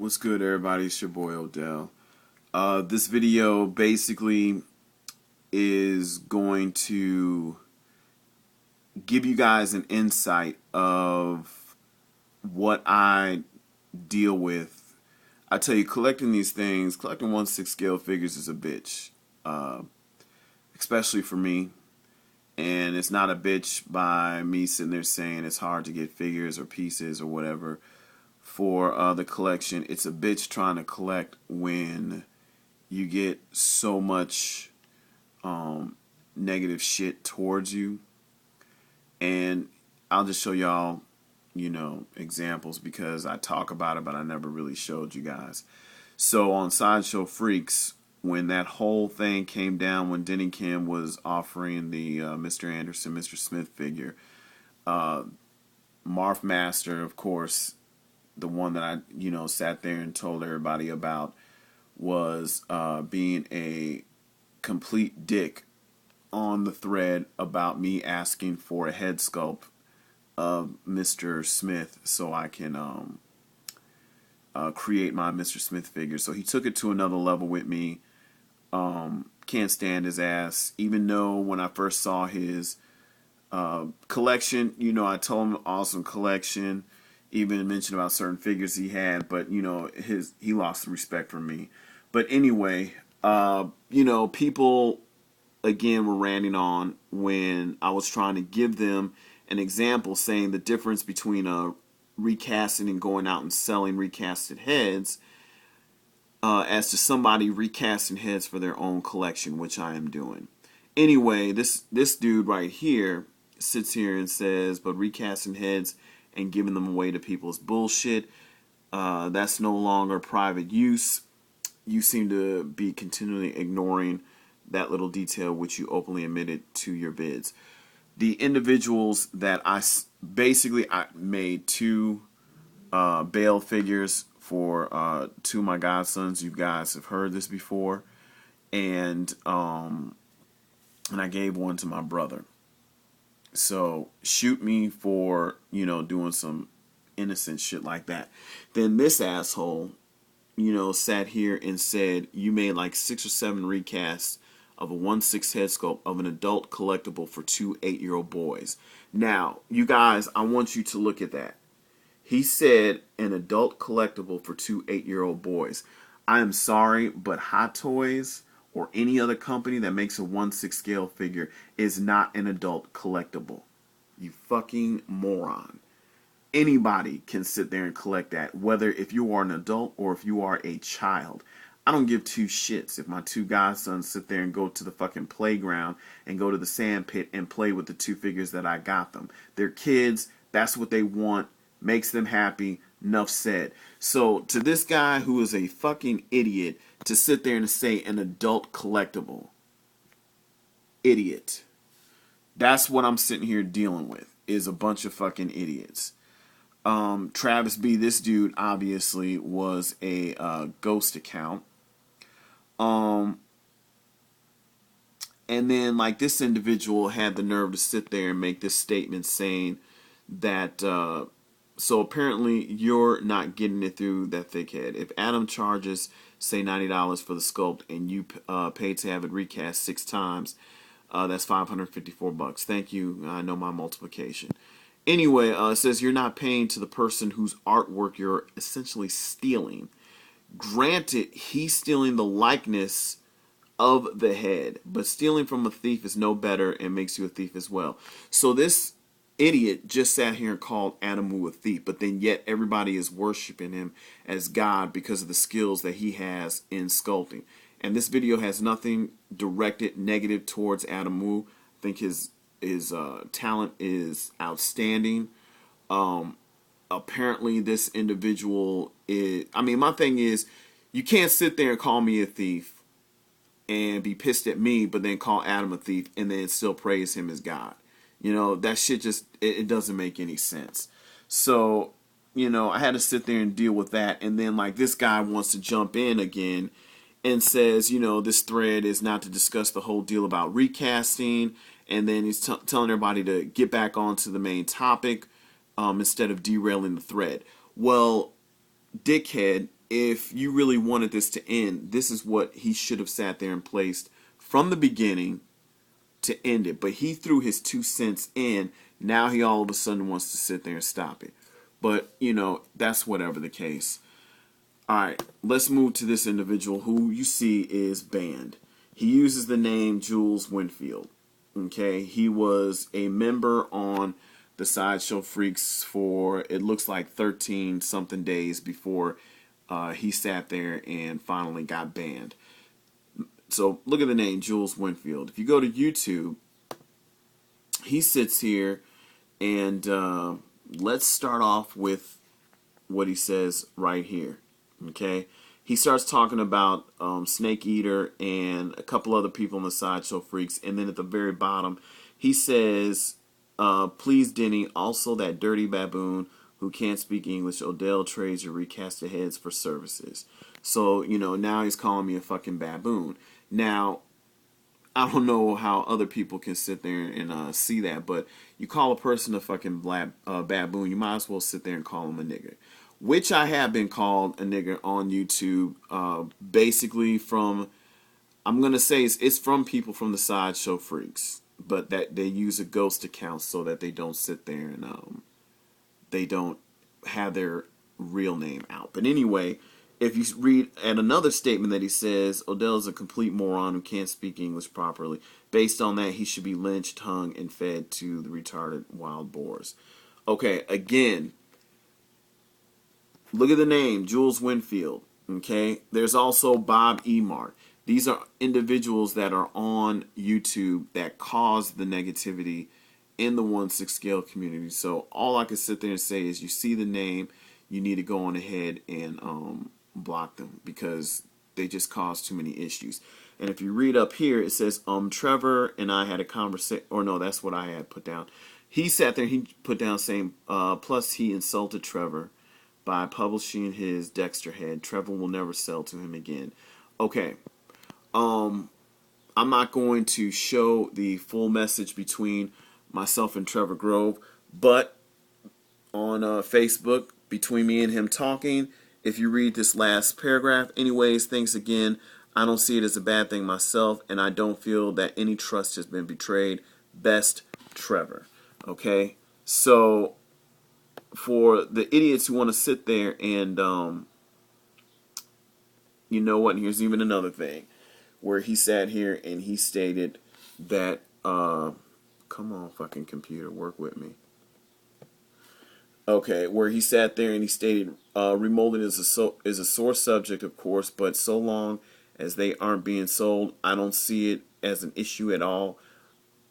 What's good, everybody? It's your boy Odell. This video basically is going to give you guys an insight of what I deal with. I tell you, collecting these things, collecting 1/6 scale figures is a bitch, especially for me. And it's not a bitch by me sitting there saying it's hard to get figures or pieces or whatever for the collection. It's a bitch trying to collect when you get so much negative shit towards you. And I'll just show y'all, examples because I talk about it, but I never really showed you guys. So on Sideshow Freaks, when that whole thing came down, when Denny Kim was offering the Mr. Anderson, Mr. Smith figure, Marf Master, of course, the one that I, sat there and told everybody about, was being a complete dick on the thread about me asking for a head sculpt of Mr. Smith so I can create my Mr. Smith figure. So he took it to another level with me. Can't stand his ass, even though when I first saw his collection, I told him awesome collection, even mentioned about certain figures he had, but he lost some respect from me. But anyway, people again were ranting on when I was trying to give them an example, saying the difference between recasting and going out and selling recasted heads, as to somebody recasting heads for their own collection, which I am doing. Anyway, this dude right here sits here and says, but recasting heads and giving them away to people is bullshit. That's no longer private use. You seem to be continually ignoring that little detail which you openly admitted to your bids. The individuals that I made two bail figures for two of my godsons. You guys have heard this before, and I gave one to my brother. So shoot me for doing some innocent shit like that. Then this asshole, sat here and said you made like 6 or 7 recasts of a 1/6 head sculpt of an adult collectible for 2 8-year-old boys. Now, you guys, I want you to look at that. He said an adult collectible for 2 8-year-old boys. I am sorry, but Hot Toys or any other company that makes a 1/6 scale figure is not an adult collectible. You fucking moron. Anybody can sit there and collect that, whether if you are an adult or if you are a child. I don't give two shits if my two godsons sit there and go to the fucking playground and go to the sand pit and play with the 2 figures that I got them. They're kids. That's what they want. Makes them happy. Enough said. So to this guy who is a fucking idiot to sit there and say an adult collectible. Idiot. That's what I'm sitting here dealing with, is a bunch of fucking idiots. Travis B, this dude obviously was a ghost account. And then like this individual had the nerve to sit there and make this statement saying that so apparently you're not getting it through that thick head. If Adam charges say $90 for the sculpt and you pay to have it recast 6 times, that's $554. Thank you. I know my multiplication. Anyway, it says you're not paying to the person whose artwork you're essentially stealing. Granted, he's stealing the likeness of the head, but stealing from a thief is no better and makes you a thief as well. So this idiot just sat here and called Adamu a thief, but then yet everybody is worshiping him as God because of the skills that he has in sculpting. And this video has nothing directed negative towards Adamu. I think his talent is outstanding. Apparently this individual is, my thing is, you can't sit there and call me a thief and be pissed at me, but then call Adam a thief and then still praise him as God. That shit just, it doesn't make any sense. So, I had to sit there and deal with that. And then like this guy wants to jump in again and says, this thread is not to discuss the whole deal about recasting. And then he's telling everybody to get back onto the main topic instead of derailing the thread. Well, dickhead, if you really wanted this to end, this is what he should have sat there and placed from the beginning to end it. But he threw his 2 cents in. Now he all of a sudden wants to sit there and stop it. But, you know, that's whatever the case. All right, let's move to this individual who you see is banned. He uses the name Jules Winfield. Okay, he was a member on the Sideshow Freaks for, it looks like 13 something days before he sat there and finally got banned. So look at the name, Jules Winfield. If you go to YouTube, he sits here and let's start off with what he says right here. Okay, he starts talking about Snake Eater and a couple other people in the Sideshow Freaks, and then at the very bottom, he says, "Please, Denny, also that dirty baboon who can't speak English. Odell trades your recasted heads for services." So, you know, now he's calling me a fucking baboon. Now, I don't know how other people can sit there and see that, but you call a person a fucking baboon, you might as well sit there and call him a nigger. Which I have been called a nigger on YouTube, basically from, I'm going to say it's from people from the Sideshow Freaks, but that they use a ghost account so that they don't sit there and they don't have their real name out. But anyway, if you read at another statement that he says, Odell is a complete moron who can't speak English properly. Based on that, he should be lynched, hung, and fed to the retarded wild boars. Okay, again, look at the name, Jules Winfield. Okay, there's also Bob Emart. These are individuals that are on YouTube that cause the negativity in the 1/6 scale community. So all I can sit there and say is, you see the name, you need to go on ahead and block them because they just cause too many issues. And if you read up here, it says, Trevor and I had a conversation, or no, that's what I had put down. He sat there, he put down saying, plus he insulted Trevor by publishing his Dexter head. Trevor will never sell to him again. Okay. I'm not going to show the full message between myself and Trevor Grove, but on Facebook, between me and him talking, if you read this last paragraph, anyways, thanks again. I don't see it as a bad thing myself, and I don't feel that any trust has been betrayed. Best, Trevor. Okay? So, for the idiots who want to sit there and, you know what, and here's even another thing, where he sat here and he stated that, come on, fucking computer, work with me. Okay, where he sat there and he stated, remolding is a sore subject, of course, but so long as they aren't being sold, I don't see it as an issue at all.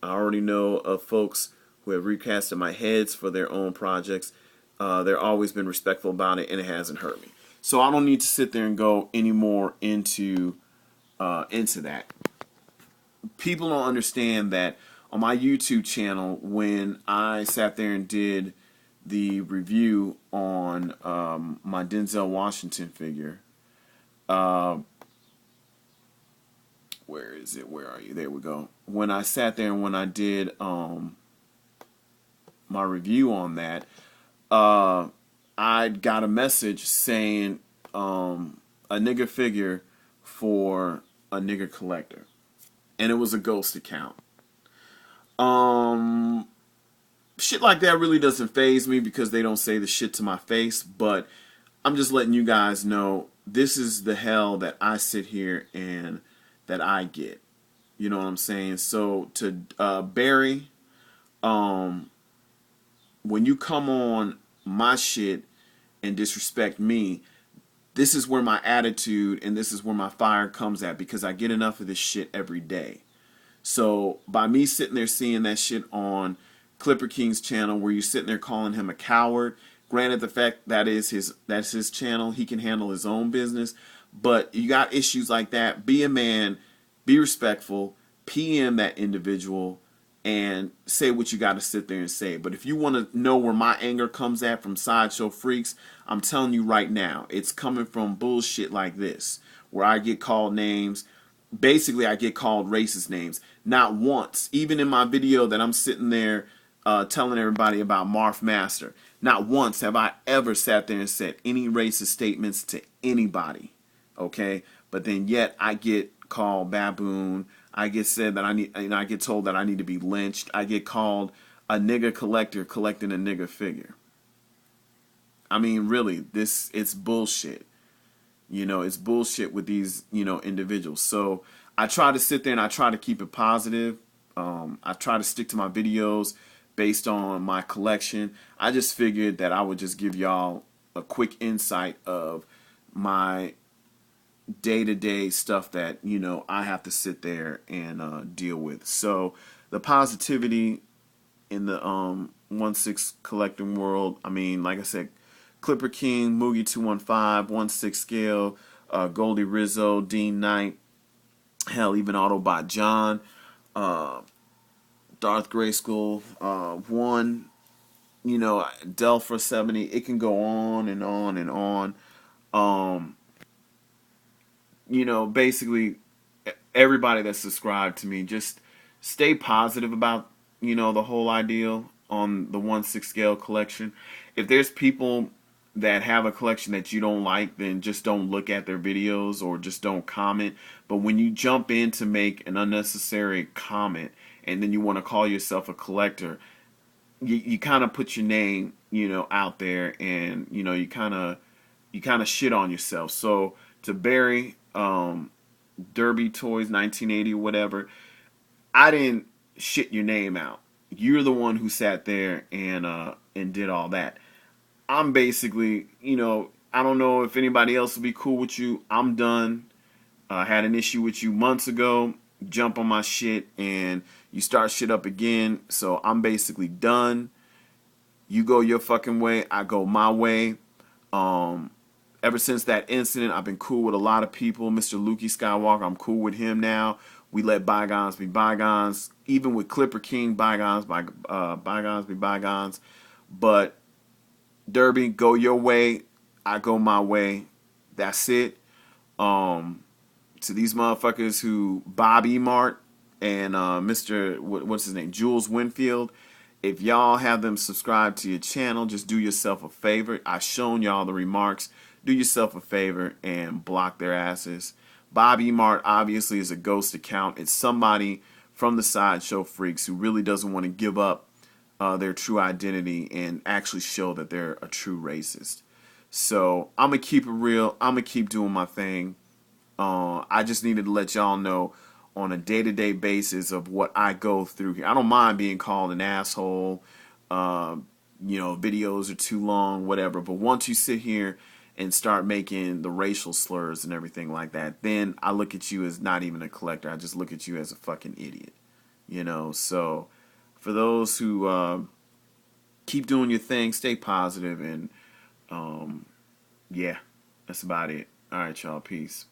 I already know of folks who have recasted my heads for their own projects. They've always been respectful about it, and it hasn't hurt me. So I don't need to sit there and go any more into that. People don't understand that on my YouTube channel, when I sat there and did the review on my Denzel Washington figure, where is it? Where are you? There we go. When I sat there and when I did my review on that, I got a message saying a nigger figure for a nigger collector, and it was a ghost account. Shit like that really doesn't faze me because they don't say the shit to my face, but I'm just letting you guys know this is the hell that I sit here and that I get. You know what I'm saying? So to Barry, when you come on my shit and disrespect me, this is where my attitude and this is where my fire comes at, because I get enough of this shit every day. So by me sitting there seeing that shit on Clipper King's channel where you're sitting there calling him a coward, granted the fact that's his channel, he can handle his own business, but you got issues like that, be a man, be respectful, PM that individual, and say what you got to sit there and say. But if you want to know where my anger comes at from Sideshow Freaks, I'm telling you right now, it's coming from bullshit like this, where I get called names. Basically, I get called racist names. Not once. Even in my video that I'm sitting there telling everybody about Marf Master. Not once have I ever sat there and said any racist statements to anybody. Okay, but then yet I get called baboon. I get said that I need, and I get told that I need to be lynched. I get called a nigga collector collecting a nigga figure. I mean, really, it's bullshit. You know, it's bullshit with these, individuals. So I try to sit there and I try to keep it positive. I try to stick to my videos based on my collection. I just figured that I would just give y'all a quick insight of my day-to-day stuff that, I have to sit there and deal with. So the positivity in the 1/6 collecting world, I mean, like I said, Clipper King, Moogie 215, 1/6 scale, Goldie Rizzo, Dean Knight, hell, even Autobot John, Darth Grayskull, one, Delpha 70. It can go on and on and on. Basically everybody that's subscribed to me, just stay positive about, the whole ideal on the 1/6 scale collection. If there's people that have a collection that you don't like, then just don't look at their videos or just don't comment. But when you jump in to make an unnecessary comment and then you want to call yourself a collector, you kind of put your name, out there, and you kind of shit on yourself. So to Barry, Derby Toys 1980 or whatever, I didn't shit your name out. You're the one who sat there and did all that. I'm basically, I don't know if anybody else will be cool with you. I'm done. I had an issue with you months ago. Jump on my shit and you start shit up again. So I'm basically done. You go your fucking way. I go my way. Ever since that incident, I've been cool with a lot of people. Mr. Lukey Skywalker, I'm cool with him now. We let bygones be bygones. Even with Clipper King, bygones be bygones. But Derby, go your way. I go my way. That's it. To these motherfuckers who Bob Mart and what's his name, Jules Winfield, if y'all have them subscribe to your channel, just do yourself a favor. I've shown y'all the remarks. Do yourself a favor and block their asses. Bob Mart obviously is a ghost account. It's somebody from the Sideshow Freaks who really doesn't want to give up their true identity and actually show that they're a true racist. So I'm going to keep it real. I'm going to keep doing my thing. I just needed to let y'all know on a day-to-day basis of what I go through here. I don't mind being called an asshole. Videos are too long, whatever. But once you sit here and start making the racial slurs and everything like that, then I look at you as not even a collector. I just look at you as a fucking idiot. So for those who keep doing your thing, stay positive, and yeah, that's about it. All right, y'all. Peace.